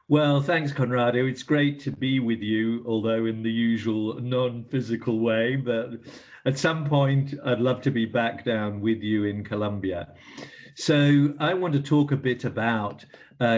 Well, thanks, Conrado. It's great to be with you, although in the usual non-physical way. But at some point, I'd love to be back down with you in Colombia. So I want to talk a bit about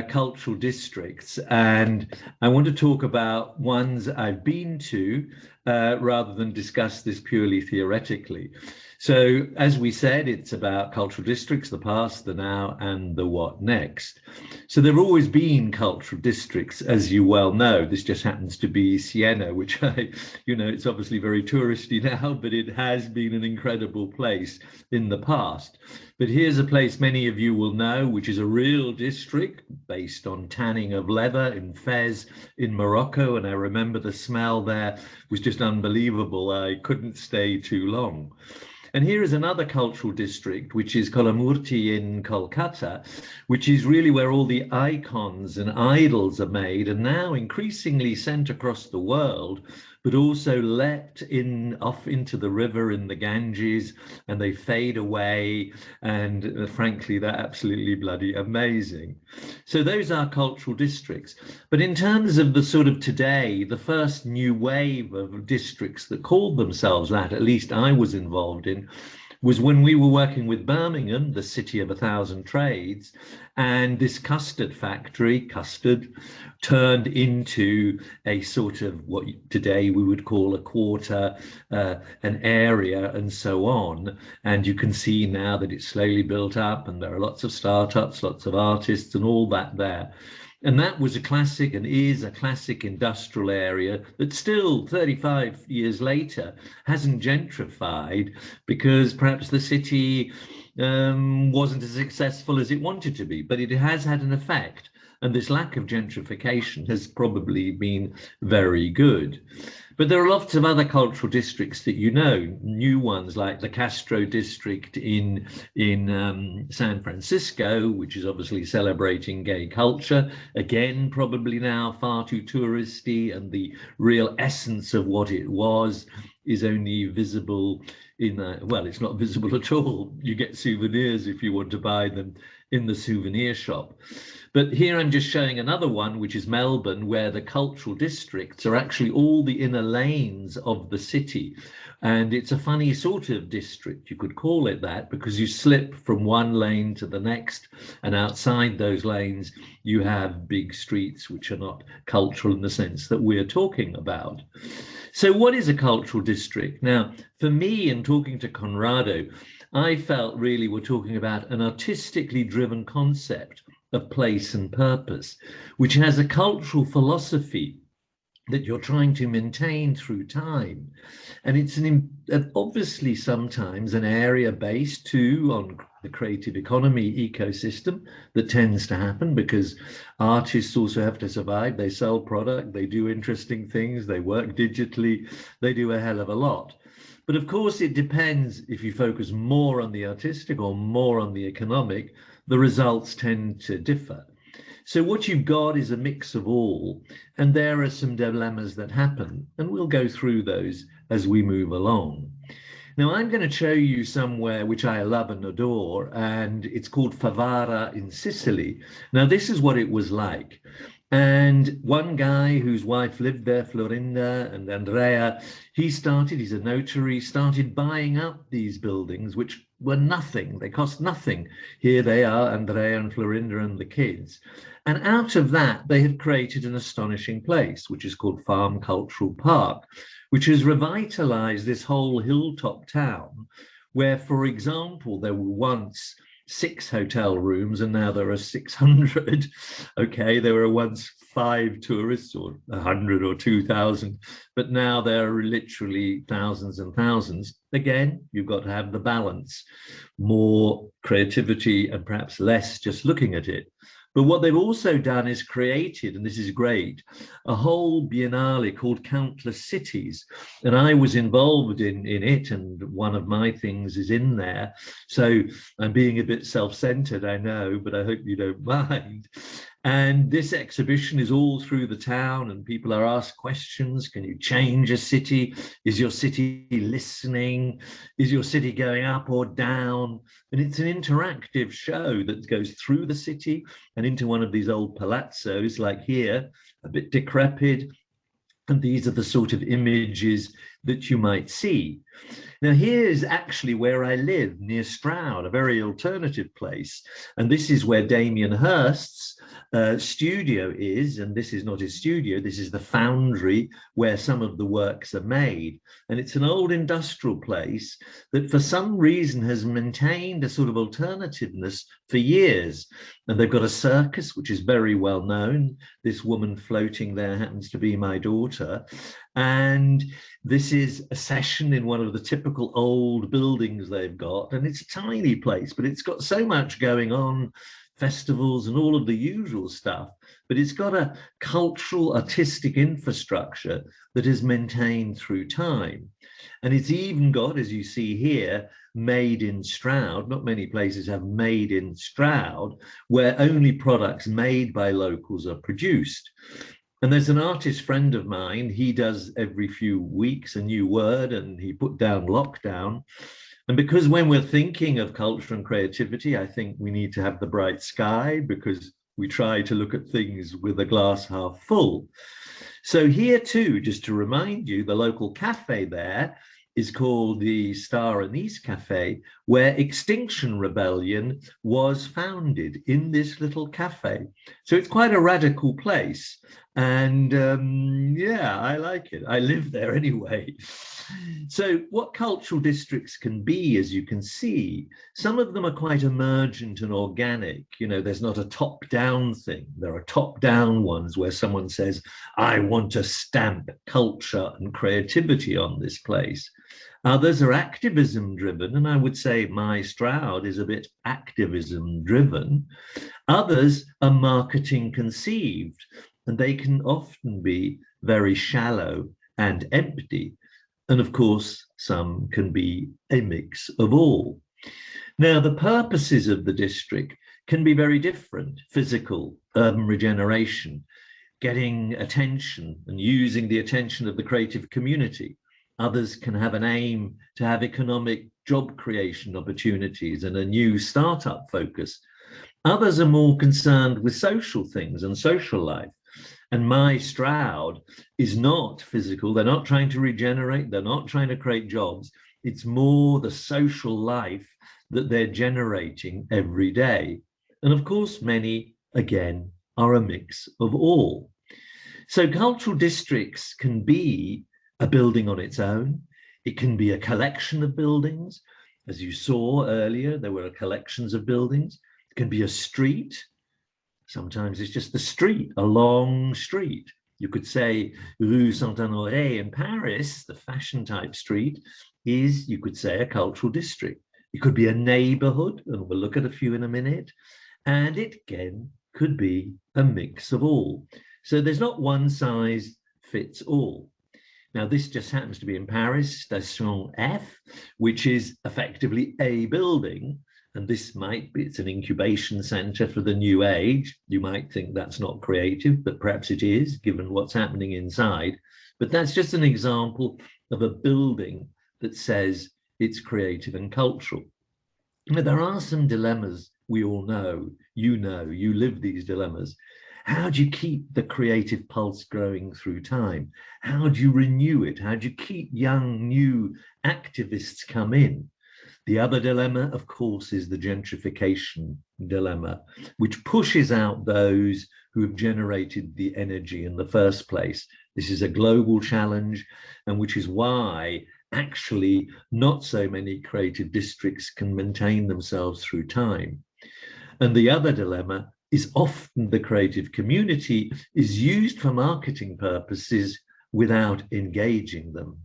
cultural districts, and I want to talk about ones I've been to rather than discuss this purely theoretically. So, as we said, it's about cultural districts, the past, the now, and the what next. So there have always been cultural districts, as you well know. This just happens to be Siena, which it's obviously very touristy now, but it has been an incredible place in the past. But here's a place many of you will know, which is a real district based on tanning of leather in Fez in Morocco. And I remember the smell there was just unbelievable. I couldn't stay too long. And here is another cultural district, which is Kolamurti in Kolkata, which is really where all the icons and idols are made and now increasingly sent across the world, but also let off into the river in the Ganges, and they fade away. And frankly, they're absolutely bloody amazing. So those are cultural districts. But in terms of the sort of today, the first new wave of districts that called themselves that, at least I was involved in, was when we were working with Birmingham, the city of 1,000 trades, and this custard factory, custard, turned into a sort of what today we would call a quarter, an area, and so on. And you can see now that it's slowly built up, and there are lots of startups, lots of artists, and all that there. And that was a classic and is a classic industrial area that still 35 years later hasn't gentrified because perhaps the city wasn't as successful as it wanted to be, but it has had an effect. And this lack of gentrification has probably been very good. But there are lots of other cultural districts that new ones like the Castro district in San Francisco, which is obviously celebrating gay culture. Again, probably now far too touristy, and the real essence of what it was is only visible well, it's not visible at all. You get souvenirs if you want to buy them in the souvenir shop. But here I'm just showing another one, which is Melbourne, where the cultural districts are actually all the inner lanes of the city. And it's a funny sort of district, you could call it that, because you slip from one lane to the next, and outside those lanes, you have big streets which are not cultural in the sense that we're talking about. So what is a cultural district? Now, for me, in talking to Conrado, I felt really we're talking about an artistically driven concept of place and purpose, which has a cultural philosophy that you're trying to maintain through time. And it's obviously sometimes an area based too on the creative economy ecosystem that tends to happen because artists also have to survive. They sell product, they do interesting things, they work digitally, they do a hell of a lot. But of course, it depends if you focus more on the artistic or more on the economic, the results tend to differ. So what you've got is a mix of all, and there are some dilemmas that happen, and we'll go through those as we move along. Now, I'm going to show you somewhere which I love and adore, and it's called Favara in Sicily. Now, this is what it was like. And one guy whose wife lived there, Florinda and Andrea, he's a notary, started buying up these buildings, which were nothing. They cost nothing. Here they are, Andrea and Florinda and the kids. And out of that, they have created an astonishing place, which is called Farm Cultural Park, which has revitalized this whole hilltop town, where, for example, there were once 6 hotel rooms and now there are 600. Okay, there were once 5 tourists or 100 or 2,000, but now there are literally thousands and thousands. Again, you've got to have the balance, more creativity and perhaps less just looking at it. But what they've also done is created, and this is great, a whole biennale called Countless Cities. And I was involved in it, and one of my things is in there. So I'm being a bit self-centered, I know, but I hope you don't mind. And this exhibition is all through the town, and people are asked questions. Can you change a city? Is your city listening? Is your city going up or down? And it's an interactive show that goes through the city and into one of these old palazzos, like here, a bit decrepit. And these are the sort of images that you might see. Now, here's actually where I live, near Stroud, a very alternative place. And this is where Damien Hirst's studio is. And this is not his studio, this is the foundry where some of the works are made. And it's an old industrial place that for some reason has maintained a sort of alternativeness for years. And they've got a circus, which is very well known. This woman floating there happens to be my daughter. And this is a session in one of the typical old buildings they've got. And it's a tiny place, but it's got so much going on, festivals and all of the usual stuff. But it's got a cultural, artistic infrastructure that is maintained through time. And it's even got, as you see here, made in Stroud. Not many places have made in Stroud, where only products made by locals are produced. And there's an artist friend of mine, he does every few weeks a new word, and he put down lockdown. And because when we're thinking of culture and creativity, I think we need to have the bright sky, because we try to look at things with a glass half full. So here too, just to remind you, the local cafe there is called the Star Anise Cafe, where Extinction Rebellion was founded, in this little cafe. So it's quite a radical place. And yeah, I like it. I live there anyway. So what cultural districts can be, as you can see, some of them are quite emergent and organic. You know, there's not a top-down thing. There are top-down ones where someone says, I want to stamp culture and creativity on this place. Others are activism driven, and I would say my Stroud is a bit activism driven. Others are marketing conceived, and they can often be very shallow and empty. And of course, some can be a mix of all. Now, the purposes of the district can be very different: physical, urban regeneration, getting attention and using the attention of the creative community. Others can have an aim to have economic job creation opportunities and a new startup focus. Others are more concerned with social things and social life. And my Stroud is not physical. They're not trying to regenerate. They're not trying to create jobs. It's more the social life that they're generating every day. And of course, many, again, are a mix of all. So cultural districts can be a building on its own. It can be a collection of buildings. As you saw earlier, there were collections of buildings. It can be a street. Sometimes it's just the street, a long street. You could say Rue Saint-Honoré in Paris, the fashion type street, is, you could say, a cultural district. It could be a neighborhood, and we'll look at a few in a minute. And it, again, could be a mix of all. So there's not one size fits all. Now, this just happens to be in Paris, Station F, which is effectively a building. And this might be, it's an incubation center for the new age. You might think that's not creative, but perhaps it is, given what's happening inside. But that's just an example of a building that says it's creative and cultural. Now, there are some dilemmas we all know, you live these dilemmas. How do you keep the creative pulse growing through time? How do you renew it? How do you keep young, new activists come in? The other dilemma, of course, is the gentrification dilemma, which pushes out those who have generated the energy in the first place. This is a global challenge, and which is why actually not so many creative districts can maintain themselves through time. And the other dilemma is often the creative community is used for marketing purposes without engaging them.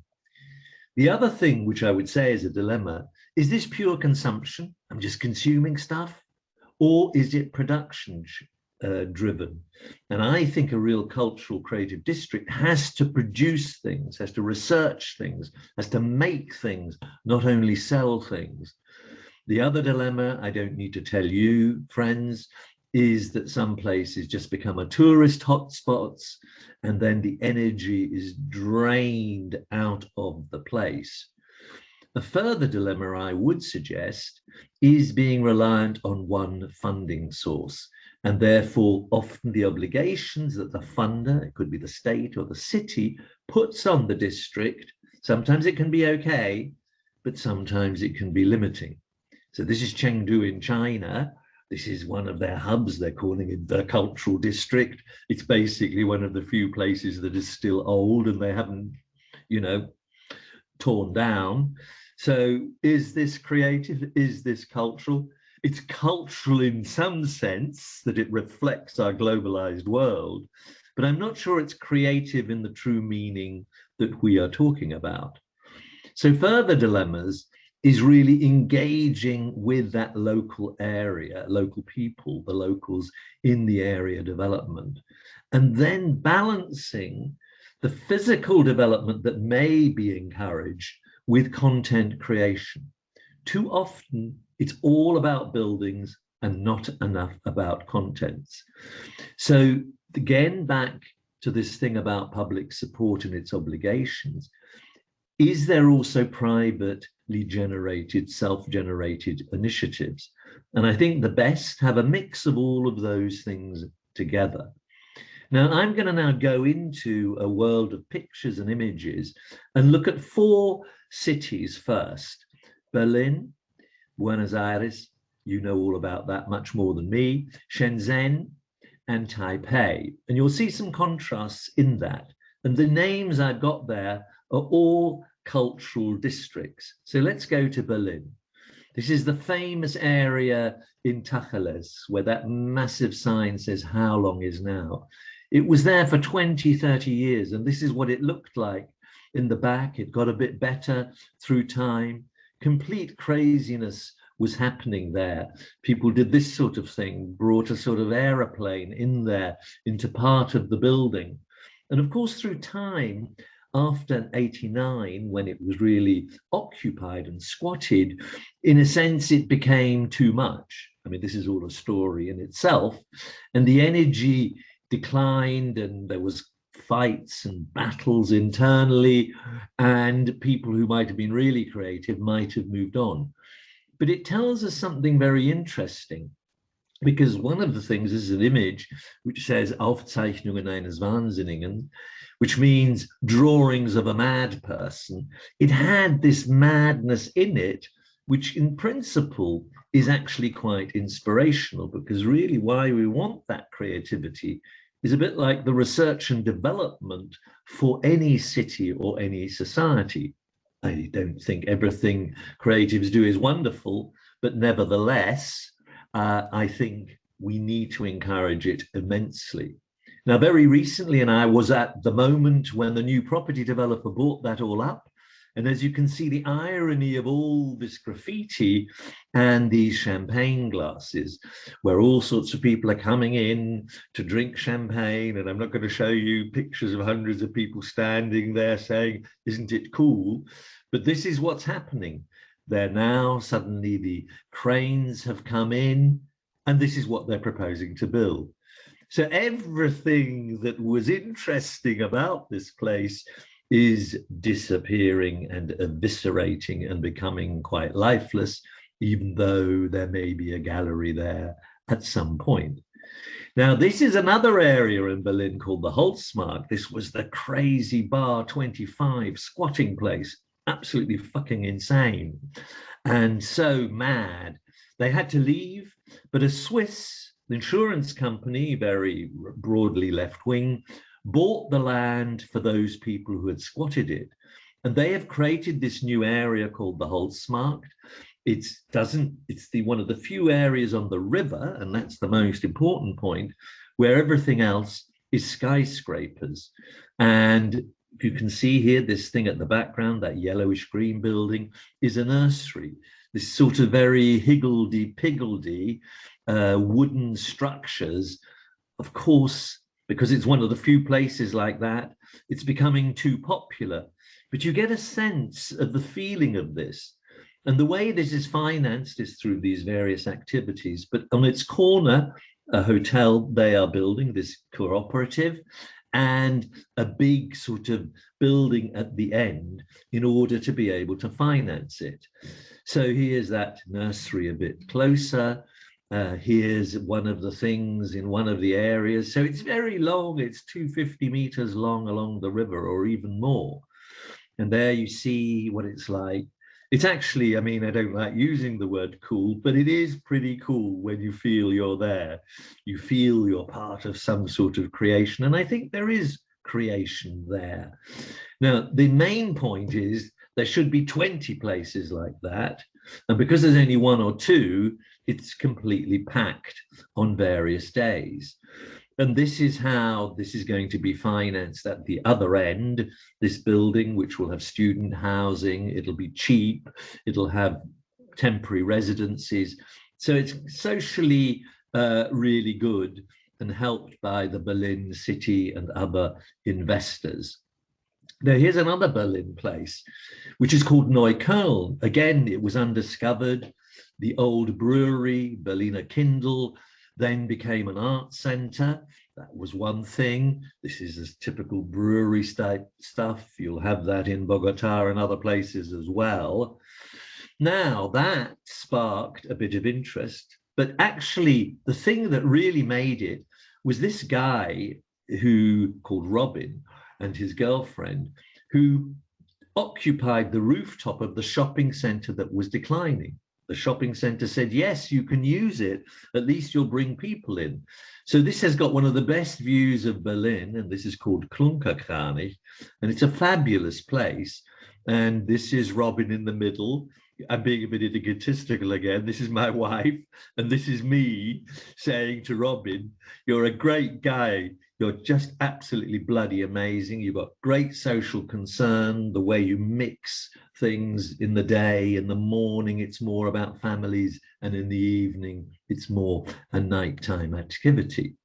The other thing which I would say is a dilemma, is this pure consumption? I'm just consuming stuff, or is it production driven? And I think a real cultural creative district has to produce things, has to research things, has to make things, not only sell things. The other dilemma, I don't need to tell you, friends, is that some places just become a tourist hotspots, and then the energy is drained out of the place. A further dilemma I would suggest is being reliant on one funding source, and therefore often the obligations that the funder, it could be the state or the city, puts on the district. Sometimes it can be okay, but sometimes it can be limiting. So this is Chengdu in China. This is one of their hubs. They're calling it the cultural district. It's basically one of the few places that is still old and they haven't, torn down. So is this creative? Is this cultural? It's cultural in some sense that it reflects our globalized world, but I'm not sure it's creative in the true meaning that we are talking about. So further dilemmas is really engaging with that local area, local people, the locals in the area development, and then balancing the physical development that may be encouraged with content creation. Too often, it's all about buildings and not enough about contents. So again, back to this thing about public support and its obligations, is there also privately generated, self-generated initiatives? And I think the best have a mix of all of those things together. Now, I'm going to now go into a world of pictures and images and look at 4 cities first. Berlin, Buenos Aires, you know all about that much more than me, Shenzhen, and Taipei. And you'll see some contrasts in that. And the names I've got there are all cultural districts. So let's go to Berlin. This is the famous area in Tacheles, where that massive sign says, "How long is now?" It was there for 20, 30 years, and this is what it looked like in the back. It got a bit better through time. Complete craziness was happening there. People did this sort of thing, brought a sort of aeroplane in there into part of the building. And of course, through time, after 89, when it was really occupied and squatted, in a sense, it became too much. I mean, this is all a story in itself. And the energy declined, and there was fights and battles internally, and people who might have been really creative might have moved on. But it tells us something very interesting, because one of the things is an image which says Aufzeichnungen eines Wahnsinnigen, which means drawings of a mad person. It had this madness in it, which in principle is actually quite inspirational, because really why we want that creativity is a bit like the research and development for any city or any society. I don't think everything creatives do is wonderful, but nevertheless, I think we need to encourage it immensely. Now, very recently, and I was at the moment when the new property developer bought that all up, and as you can see, the irony of all this graffiti and these champagne glasses, where all sorts of people are coming in to drink champagne. And I'm not going to show you pictures of hundreds of people standing there saying, "Isn't it cool?" But this is what's happening. They're now suddenly the cranes have come in, and this is what they're proposing to build. So everything that was interesting about this place is disappearing and eviscerating and becoming quite lifeless, even though there may be a gallery there at some point. Now, this is another area in Berlin called the Holzmarkt. This was the crazy Bar 25 squatting place, absolutely fucking insane and so mad. They had to leave, but a Swiss insurance company, very broadly left-wing, bought the land for those people who had squatted it. And they have created this new area called the Holzmarkt. It's one of the few areas on the river, and that's the most important point, where everything else is skyscrapers. And you can see here, this thing at the background, that yellowish green building, is a nursery. This sort of very higgledy-piggledy wooden structures. Of course, because it's one of the few places like that, it's becoming too popular. But you get a sense of the feeling of this. And the way this is financed is through these various activities. But on its corner, a hotel they are building, this cooperative, and a big sort of building at the end in order to be able to finance it. So here's that nursery a bit closer. Here's one of the things in one of the areas. So it's very long. It's 250 meters long along the river, or even more. And there you see what it's like. It's actually, I mean, I don't like using the word cool, but it is pretty cool when you feel you're there. You feel you're part of some sort of creation. And I think there is creation there. Now, the main point is there should be 20 places like that. And because there's only one or two, it's completely packed on various days. And this is how this is going to be financed at the other end, this building, which will have student housing, it'll be cheap, it'll have temporary residencies. So it's socially really good and helped by the Berlin city and other investors. Now, here's another Berlin place, which is called Neukölln. Again, it was undiscovered. The old brewery, Berliner Kindle, then became an art center. That was one thing. This is this typical brewery type stuff. You'll have that in Bogota and other places as well. Now, that sparked a bit of interest, but actually the thing that really made it was this guy who called Robin and his girlfriend, who occupied the rooftop of the shopping center that was declining. The shopping center said, yes, you can use it. At least you'll bring people in. So this has got one of the best views of Berlin, and this is called Klunkerkranich, and it's a fabulous place. And this is Robin in the middle. I'm being a bit egotistical again. This is my wife, and this is me saying to Robin, you're a great guy. You're just absolutely bloody amazing. You've got great social concern, the way you mix things in the day. In the morning, it's more about families, and in the evening, it's more a nighttime activity.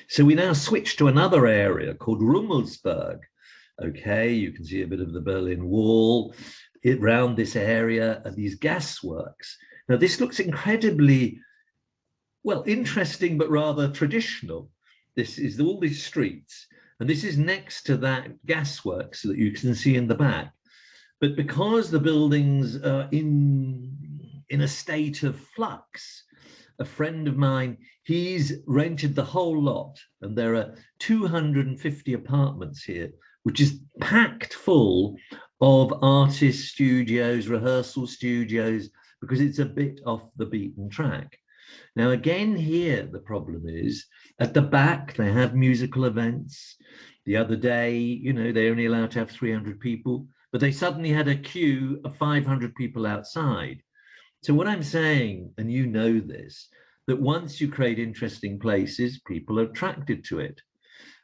So we now switch to another area called Rummelsburg. Okay, you can see a bit of the Berlin Wall. Around this area are these gasworks. Now, this looks incredibly, well, interesting, but rather traditional. This is all these streets, and this is next to that gasworks that you can see in the back. But because the buildings are in a state of flux, a friend of mine, he's rented the whole lot, and there are 250 apartments here, which is packed full of artist studios, rehearsal studios, because it's a bit off the beaten track. Now, again, here, the problem is at the back, they have musical events. The other day, you know, they're only allowed to have 300 people, but they suddenly had a queue of 500 people outside. So what I'm saying, and you know this, that once you create interesting places, people are attracted to it.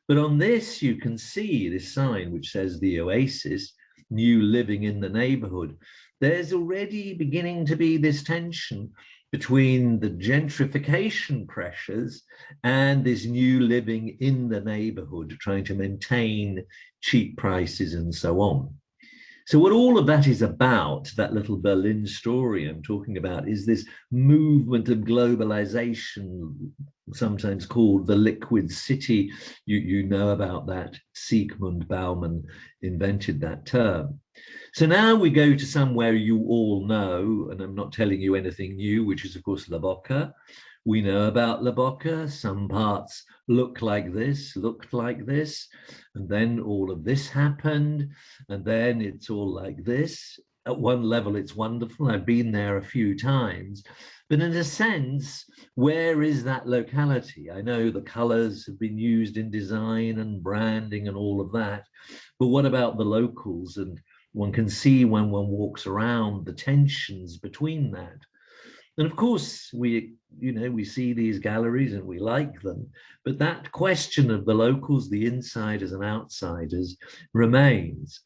But on this, you can see this sign, which says the Oasis, new living in the neighborhood. There's already beginning to be this tension between the gentrification pressures and this new living in the neighborhood, trying to maintain cheap prices and so on. So what all of that is about, that little Berlin story I'm talking about, is this movement of globalization, sometimes called the liquid city. You know about that. Sigmund Bauman invented that term. So now we go to somewhere you all know, and I'm not telling you anything new, which is, of course, La Boca. We know about La Boca. Some parts look like this, looked like this, and then all of this happened, and then it's all like this. At one level, it's wonderful. I've been there a few times, but in a sense, where is that locality? I know the colors have been used in design and branding and all of that, but what about the locals? And one can see when one walks around the tensions between that. And of course, we see these galleries and we like them, but that question of the locals, the insiders and outsiders, remains.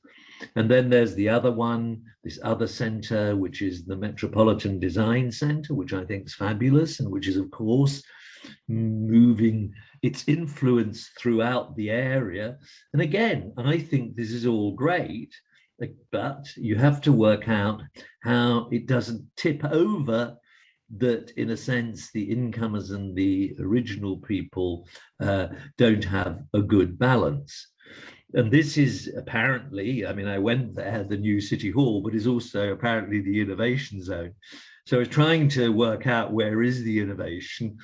And then there's the other one, this other center, which is the Metropolitan Design Center, which I think is fabulous, and which is, of course, moving its influence throughout the area. And again, I think this is all great, but you have to work out how it doesn't tip over that, in a sense, the incomers and the original people don't have a good balance. And this is apparently, I mean, I went there, the new City Hall, but is also apparently the innovation zone. So I was trying to work out where is the innovation.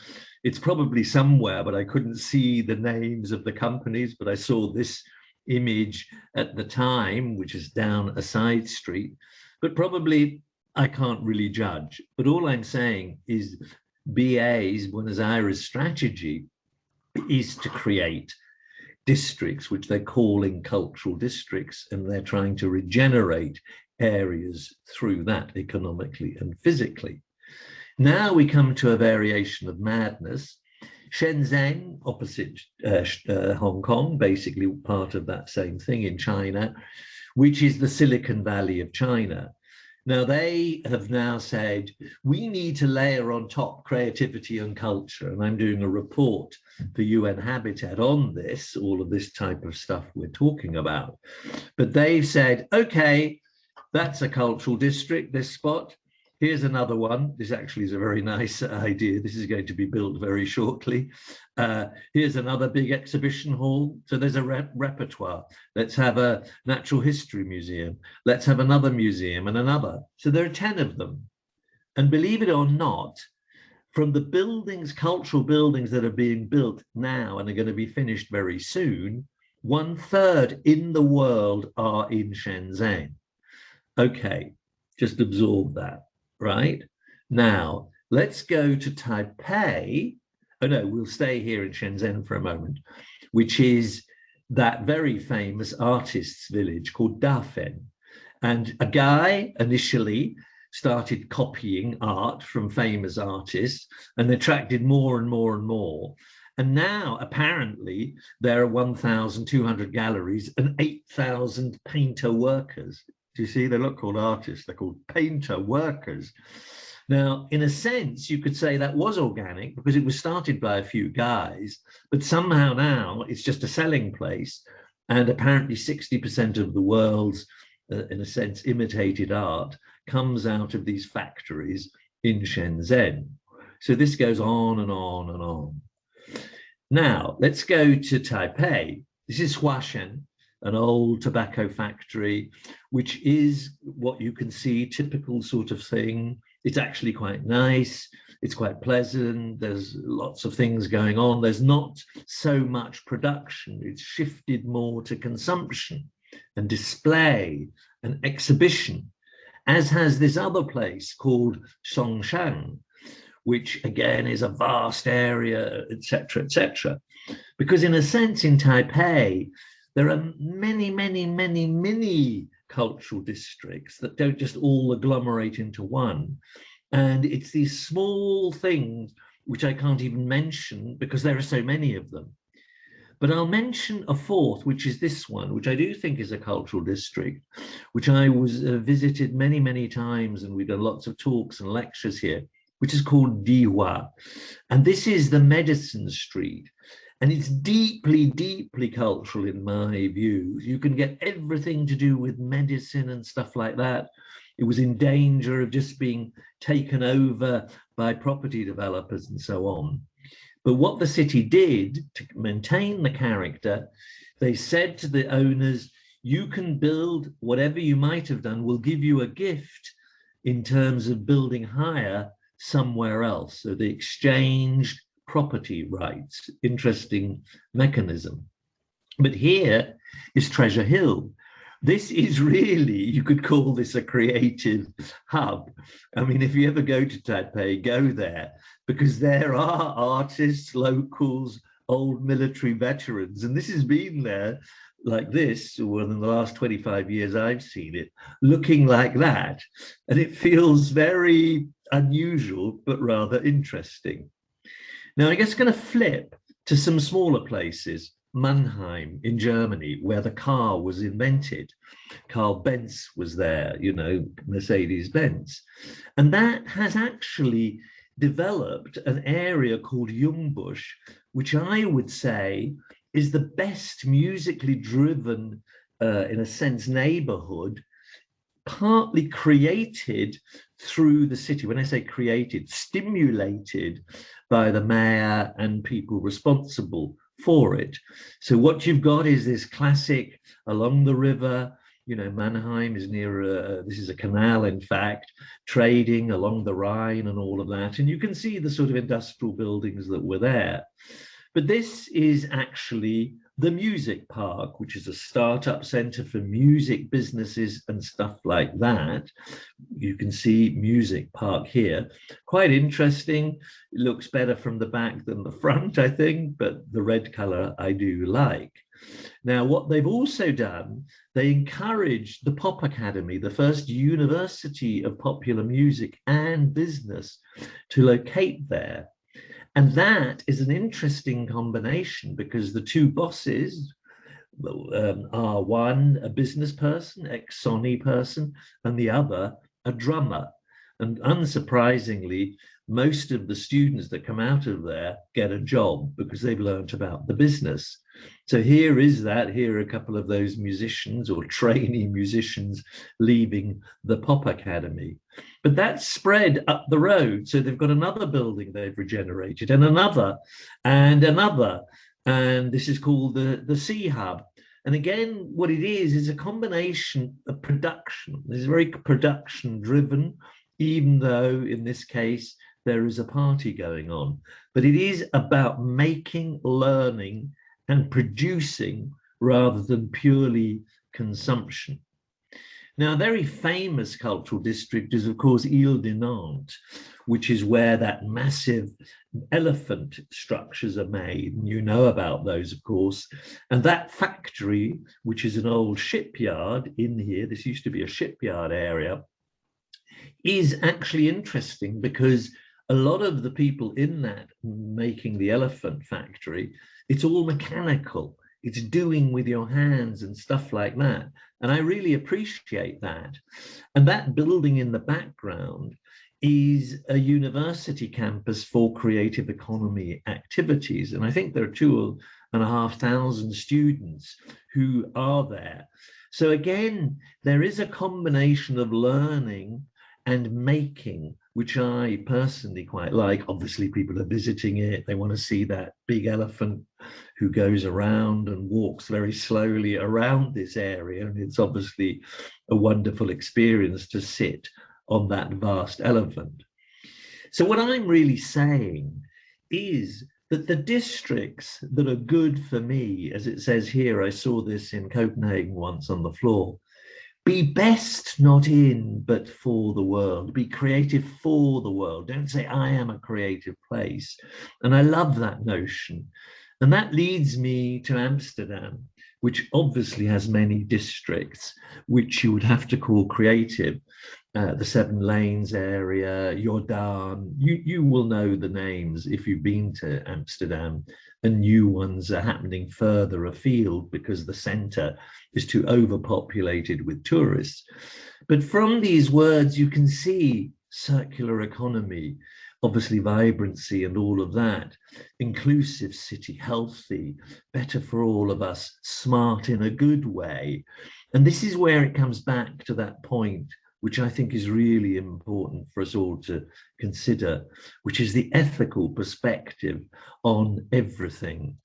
It's probably somewhere, but I couldn't see the names of the companies, but I saw this image at the time, which is down a side street, but probably I can't really judge. But all I'm saying is BA's Buenos Aires strategy is to create districts, which they're calling cultural districts, and they're trying to regenerate areas through that economically and physically. Now we come to a variation of madness. Shenzhen, opposite Hong Kong, basically part of that same thing in China, which is the Silicon Valley of China. Now, they have now said, we need to layer on top creativity and culture. And I'm doing a report for UN Habitat on this, all of this type of stuff we're talking about. But they've said, okay, that's a cultural district, this spot. Here's another one. This actually is a very nice idea. This is going to be built very shortly. Here's another big exhibition hall. So there's a repertoire. Let's have a natural history museum. Let's have another museum and another. So there are 10 of them. And believe it or not, from the buildings, cultural buildings that are being built now and are going to be finished very soon, 1/3 in the world are in Shenzhen. Okay, just absorb that. Right? Now, let's go to Taipei. Oh no, we'll stay here in Shenzhen for a moment, which is that very famous artists' village called Dafen. And a guy initially started copying art from famous artists and attracted more and more and more. And now, apparently, there are 1,200 galleries and 8,000 painter workers. Do you see? They're not called artists, they're called painter workers. Now, in a sense, you could say that was organic because it was started by a few guys, but somehow now it's just a selling place. And apparently 60% of the world's, in a sense, imitated art comes out of these factories in Shenzhen. So this goes on and on and on. Now, let's go to Taipei. This is Huashen, an old tobacco factory, which is what you can see, typical sort of thing. It's actually quite nice. It's quite pleasant. There's lots of things going on. There's not so much production. It's shifted more to consumption and display and exhibition, as has this other place called Songshan, which again is a vast area, etc., etc. Because in a sense, in Taipei, there are many, many, many, many cultural districts that don't just all agglomerate into one. And it's these small things which I can't even mention because there are so many of them. But I'll mention a fourth, which is this one, which I do think is a cultural district, which I was visited many, many times, and we've done lots of talks and lectures here, which is called Dihua. And this is the medicine street. And it's deeply, deeply cultural in my view. You can get everything to do with medicine and stuff like that. It was in danger of just being taken over by property developers and so on. But what the city did to maintain the character, they said to the owners, you can build whatever you might have done, we'll give you a gift in terms of building higher somewhere else. So they exchanged property rights. Interesting mechanism. But here is Treasure Hill. This is really, you could call this a creative hub. I mean, if you ever go to Taipei, go there, because there are artists, locals, old military veterans, and this has been there like this, or in the last 25 years I've seen it, looking like that. And it feels very unusual, but rather interesting. Now, I guess going to flip to some smaller places. Mannheim in Germany, where the car was invented. Carl Benz was there, you know, Mercedes-Benz. And that has actually developed an area called Jungbusch, which I would say is the best musically driven, in a sense, neighborhood partly created through the city. When I say created, stimulated by the mayor and people responsible for it. So what you've got is this classic along the river, you know, Mannheim is near, this is a canal, in fact, trading along the Rhine and all of that. And you can see the sort of industrial buildings that were there. But this is actually the Music Park, which is a startup center for music businesses and stuff like that. You can see Music Park here. Quite interesting. It looks better from the back than the front, I think, but the red color I do like. Now, what they've also done, they encouraged the Pop Academy, the first university of popular music and business, to locate there. And that is an interesting combination because the two bosses are one, a business person, ex-Sony person, and the other, a drummer. And unsurprisingly, most of the students that come out of there get a job because they've learned about the business. So here are a couple of those musicians or trainee musicians leaving the Pop Academy. But that's spread up the road. So they've got another building they've regenerated and another and another. And this is called the C Hub. And again, what it is a combination of production. It's very production driven, even though in this case, there is a party going on. But it is about making, learning, and producing rather than purely consumption. Now, a very famous cultural district is, of course, Ile-de-Nantes, which is where that massive elephant structures are made. And you know about those, of course. And that factory, which is an old shipyard in here, this used to be a shipyard area, is actually interesting because a lot of the people in that making the elephant factory, it's all mechanical. It's doing with your hands and stuff like that. And I really appreciate that. And that building in the background is a university campus for creative economy activities. And I think there are 2,500 students who are there. So again, there is a combination of learning and making, which I personally quite like. Obviously, people are visiting it. They want to see that big elephant who goes around and walks very slowly around this area. And it's obviously a wonderful experience to sit on that vast elephant. So what I'm really saying is that the districts that are good for me, as it says here, I saw this in Copenhagen once on the floor, be best not in, but for the world. Be creative for the world. Don't say, I am a creative place. And I love that notion. And that leads me to Amsterdam, which obviously has many districts, which you would have to call creative. The Seven Lanes area, Jordaan, you will know the names if you've been to Amsterdam, and new ones are happening further afield because the center is too overpopulated with tourists. But from these words, you can see circular economy, obviously vibrancy and all of that, inclusive city, healthy, better for all of us, smart in a good way. And this is where it comes back to that point, which I think is really important for us all to consider, which is the ethical perspective on everything.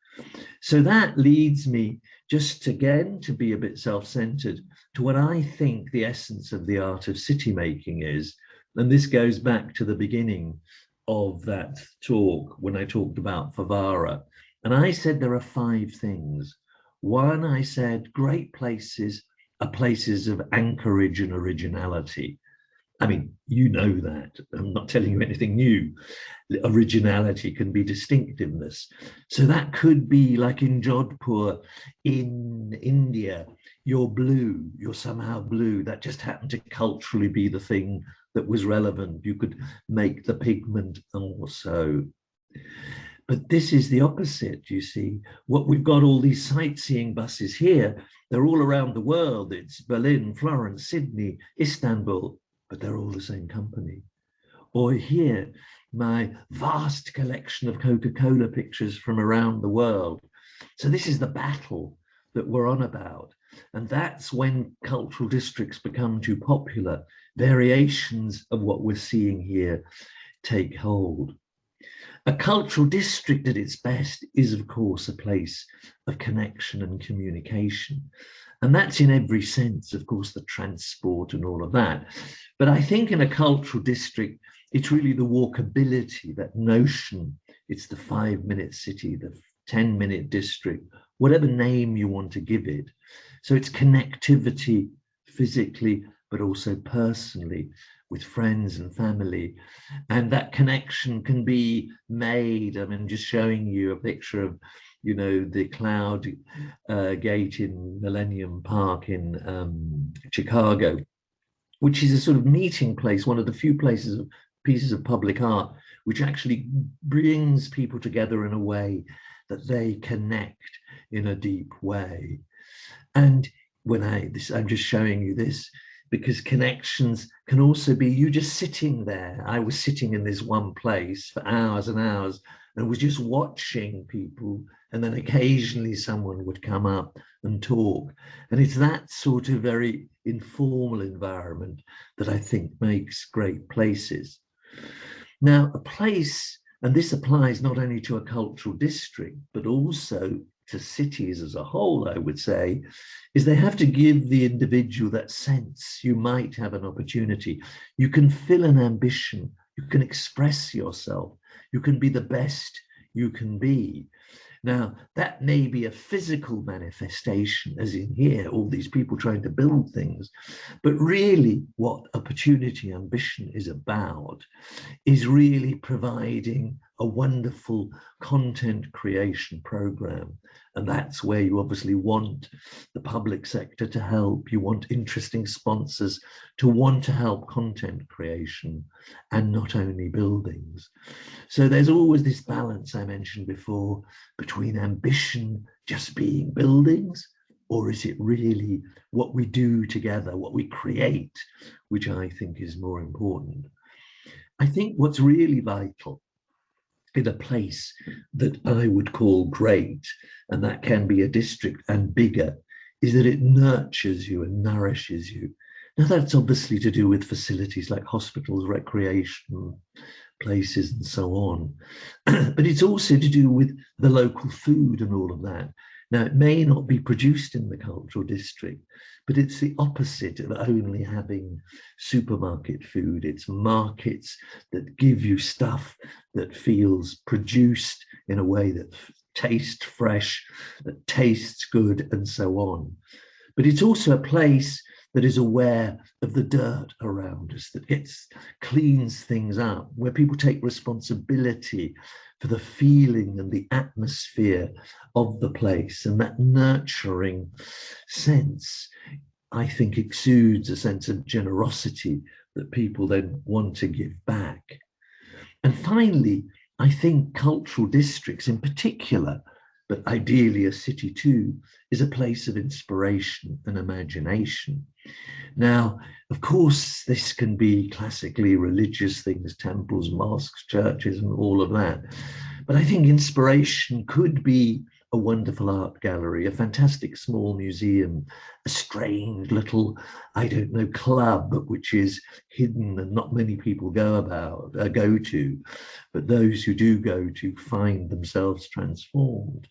So that leads me just again to be a bit self-centered to what I think the essence of the art of city making is. And this goes back to the beginning of that talk when I talked about Favara. And I said there are 5 things. One, I said great places are places of anchorage and originality. I mean, you know that. I'm not telling you anything new. Originality can be distinctiveness. So that could be like in Jodhpur in India, you're blue, you're somehow blue. That just happened to culturally be the thing that was relevant. You could make the pigment also. But this is the opposite, you see. What we've got all these sightseeing buses here, they're all around the world. It's Berlin, Florence, Sydney, Istanbul, but they're all the same company. Or here, my vast collection of Coca-Cola pictures from around the world. So this is the battle that we're on about. And that's when cultural districts become too popular. Variations of what we're seeing here take hold. A cultural district at its best is, of course, a place of connection and communication. And that's in every sense, of course, the transport and all of that. But I think in a cultural district, it's really the walkability, that notion. It's the 5-minute city, the 10-minute district, whatever name you want to give it. So it's connectivity physically, but also personally with friends and family. And that connection can be made. I mean, just showing you a picture of, you know, the Cloud Gate in Millennium Park in Chicago, which is a sort of meeting place, one of the few pieces of public art, which actually brings people together in a way that they connect in a deep way. And when I'm just showing you this, because connections can also be you just sitting there. I was sitting in this one place for hours and hours and was just watching people, and then occasionally someone would come up and talk. And it's that sort of very informal environment that I think makes great places. Now, a place, and this applies not only to a cultural district, but also to cities as a whole, I would say, is they have to give the individual that sense you might have an opportunity. You can fill an ambition, you can express yourself, you can be the best you can be. Now, that may be a physical manifestation, as in here, all these people trying to build things, but really what opportunity ambition is about is really providing a wonderful content creation program. And that's where you obviously want the public sector to help. You want interesting sponsors to want to help content creation and not only buildings. So there's always this balance I mentioned before between ambition just being buildings, or is it really what we do together, what we create, which I think is more important. I think what's really vital in a place that I would call great, and that can be a district and bigger, is that it nurtures you and nourishes you. Now, that's obviously to do with facilities like hospitals, recreation places, and so on. But it's also to do with the local food and all of that. Now, it may not be produced in the cultural district, but it's the opposite of only having supermarket food. It's markets that give you stuff that feels produced in a way that tastes fresh, that tastes good, and so on. But it's also a place that is aware of the dirt around us, that cleans things up, where people take responsibility for the feeling and the atmosphere of the place. And that nurturing sense, I think, exudes a sense of generosity that people then want to give back. And finally, I think cultural districts in particular, but ideally a city too, is a place of inspiration and imagination. Now, of course, this can be classically religious things, temples, mosques, churches, and all of that. But I think inspiration could be a wonderful art gallery, a fantastic small museum, a strange little, I don't know, club, which is hidden and not many people go to, but those who do go to find themselves transformed.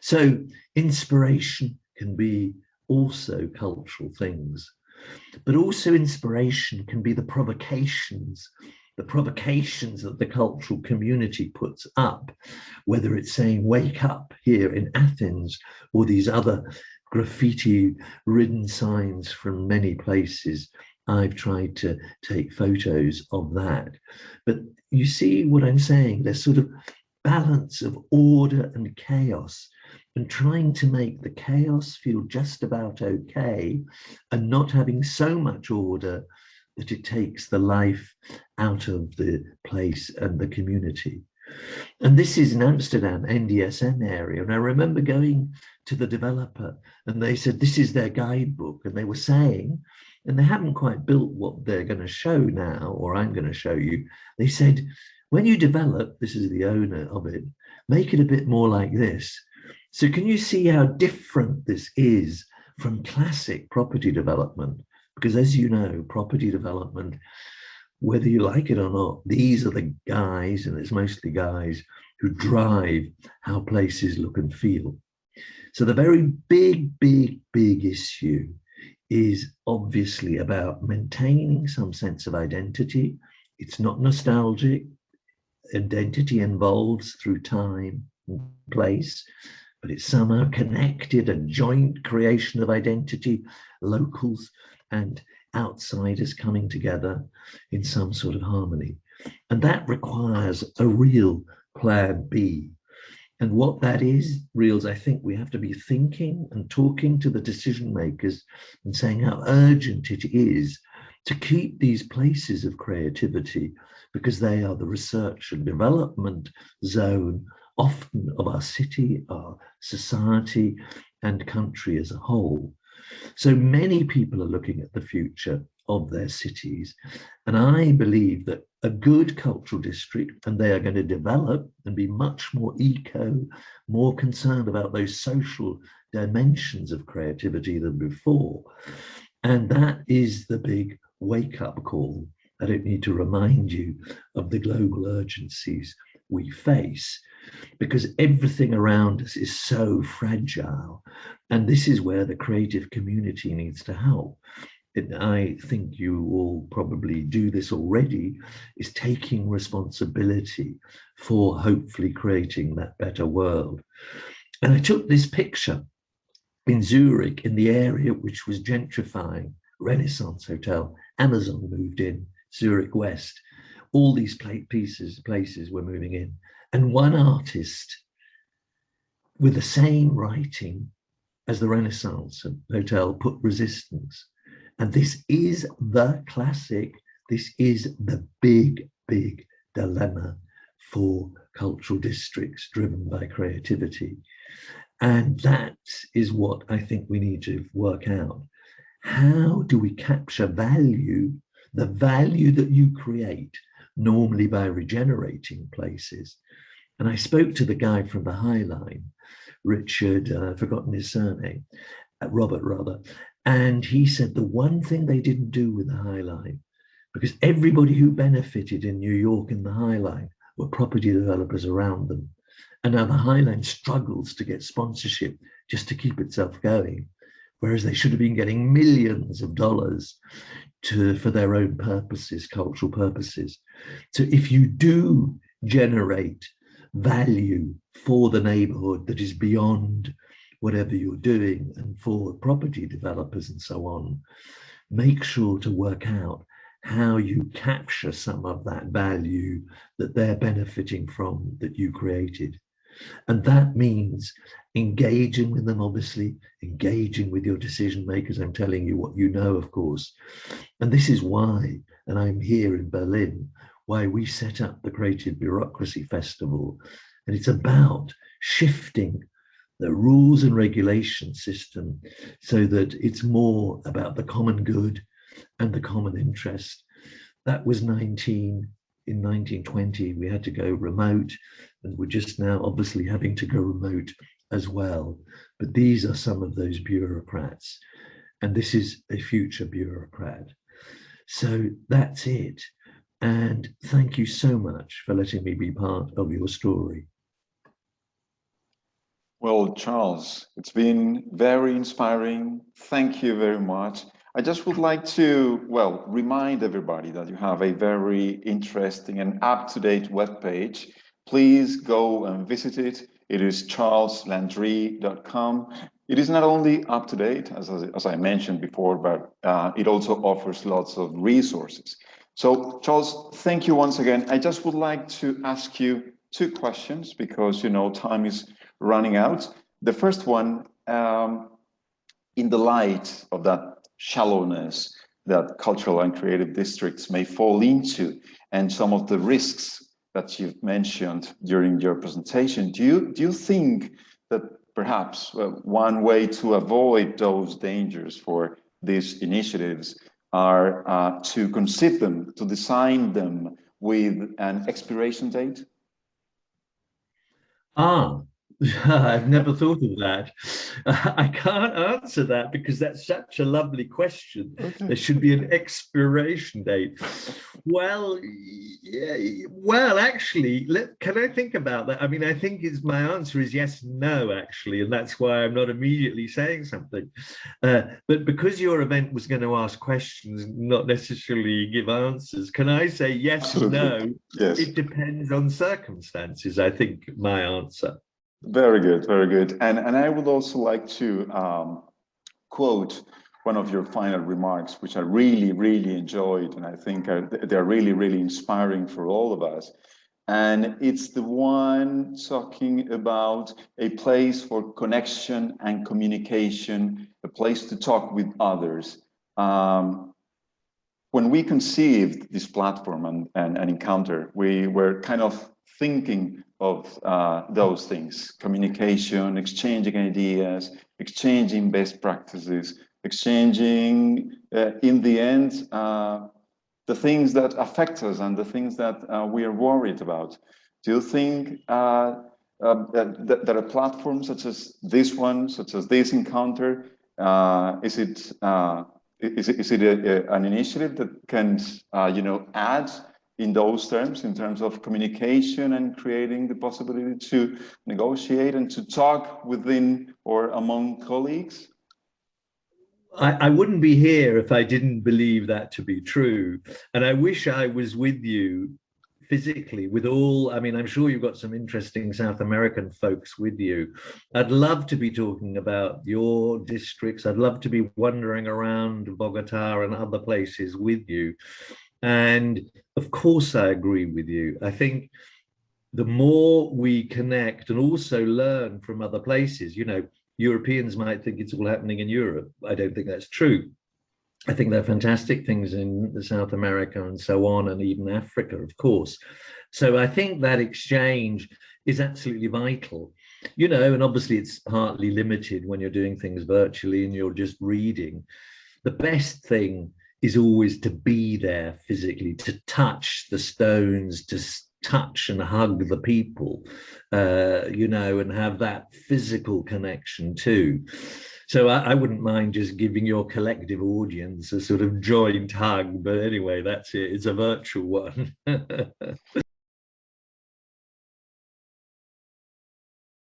So inspiration can be also cultural things, but also inspiration can be the provocations that the cultural community puts up, whether it's saying, wake up here in Athens, or these other graffiti-ridden signs from many places. I've tried to take photos of that. But you see what I'm saying? There's sort of balance of order and chaos, and trying to make the chaos feel just about okay, and not having so much order that it takes the life out of the place and the community. And this is in Amsterdam, NDSM area. And I remember going to the developer and they said, this is their guidebook. And they were saying, and they haven't quite built what they're going to show now, or I'm going to show you. They said, when you develop, this is the owner of it, make it a bit more like this. So can you see how different this is from classic property development? Because as you know, property development, whether you like it or not, these are the guys, and it's mostly guys, who drive how places look and feel. So the very big issue is obviously about maintaining some sense of identity. It's not nostalgic. Identity evolves through time and place, but it's somehow connected, a joint creation of identity, locals and outsiders coming together in some sort of harmony. And that requires a real plan B. And what that is, Reels, I think we have to be thinking and talking to the decision makers and saying how urgent it is to keep these places of creativity, because they are the research and development zone, often of our city, our society, and country as a whole. So many people are looking at the future of their cities. And I believe that a good cultural district, and they are going to develop and be much more eco, more concerned about those social dimensions of creativity than before. And that is the big wake-up call. I don't need to remind you of the global urgencies we face, because everything around us is so fragile. And this is where the creative community needs to help. I think you all probably do this already, is taking responsibility for hopefully creating that better world. And I took this picture in Zurich, in the area which was gentrifying, Renaissance Hotel, Amazon moved in, Zurich West, all these places were moving in. And one artist with the same writing as the Renaissance Hotel put resistance. And this is the classic, this is the big dilemma for cultural districts driven by creativity. And that is what I think we need to work out. How do we capture value, the value that you create, normally by regenerating places? And I spoke to the guy from the High Line, Richard, I've forgotten his surname, Robert rather, and he said the one thing they didn't do with the High Line, because everybody who benefited in New York in the High Line were property developers around them. And now the High Line struggles to get sponsorship just to keep itself going, whereas they should have been getting millions of dollars for their own purposes, cultural purposes. So if you do generate value for the neighborhood that is beyond whatever you're doing, and for property developers and so on, make sure to work out how you capture some of that value that they're benefiting from, that you created. And that means engaging with them, obviously, engaging with your decision makers. I'm telling you what you know, of course. And this is why, and I'm here in Berlin, why we set up the Creative Bureaucracy Festival. And it's about shifting the rules and regulation system so that it's more about the common good and the common interest. That was in 1920, we had to go remote, and we're just now obviously having to go remote as well. But these are some of those bureaucrats, and this is a future bureaucrat. So that's it. And thank you so much for letting me be part of your story. Well, Charles, it's been very inspiring. Thank you very much. I just would like to, well, remind everybody that you have a very interesting and up-to-date webpage. Please go and visit it. It is charleslandry.com. It is not only up-to-date, as I mentioned before, but it also offers lots of resources. So, Charles, thank you once again. I just would like to ask you two questions because, you know, time is running out. The first one, in the light of that shallowness that cultural and creative districts may fall into, and some of the risks that you've mentioned during your presentation, do you think that perhaps one way to avoid those dangers for these initiatives are to conceive them, to design them with an expiration date? I've never thought of that. I can't answer that because that's such a lovely question. Okay. There should be an expiration date. Well, yeah, well, actually, can I think about that? I mean, I think my answer is yes, no, actually, and that's why I'm not immediately saying something. But because your event was going to ask questions, not necessarily give answers, can I say yes and Absolutely. no? Yes. It depends on circumstances, I think, my answer. Very good, very good. And I would also like to quote one of your final remarks, which I really, really enjoyed, and I think they're really, really inspiring for all of us. And it's the one talking about a place for connection and communication, a place to talk with others. When we conceived this platform and Encounter, we were kind of thinking of those things: communication, exchanging ideas, exchanging best practices, exchanging, in the end, the things that affect us and the things that we are worried about. Do you think that a platform such as this one, such as this Encounter, is it an initiative that can, add in those terms, in terms of communication and creating the possibility to negotiate and to talk within or among colleagues? I wouldn't be here if I didn't believe that to be true. And I wish I was with you physically with all, I mean, I'm sure you've got some interesting South American folks with you. I'd love to be talking about your districts. I'd love to be wandering around Bogota and other places with you. And of course, I agree with you. I think the more we connect and also learn from other places, Europeans might think it's all happening in Europe. I don't think that's true. I think there are fantastic things in South America and so on, and even Africa, of course. So I think that exchange is absolutely vital, and obviously it's partly limited when you're doing things virtually and you're just reading. The best thing is always to be there physically, to touch the stones, to touch and hug the people, and have that physical connection too. So I wouldn't mind just giving your collective audience a sort of joint hug, but anyway, that's it. It's a virtual one.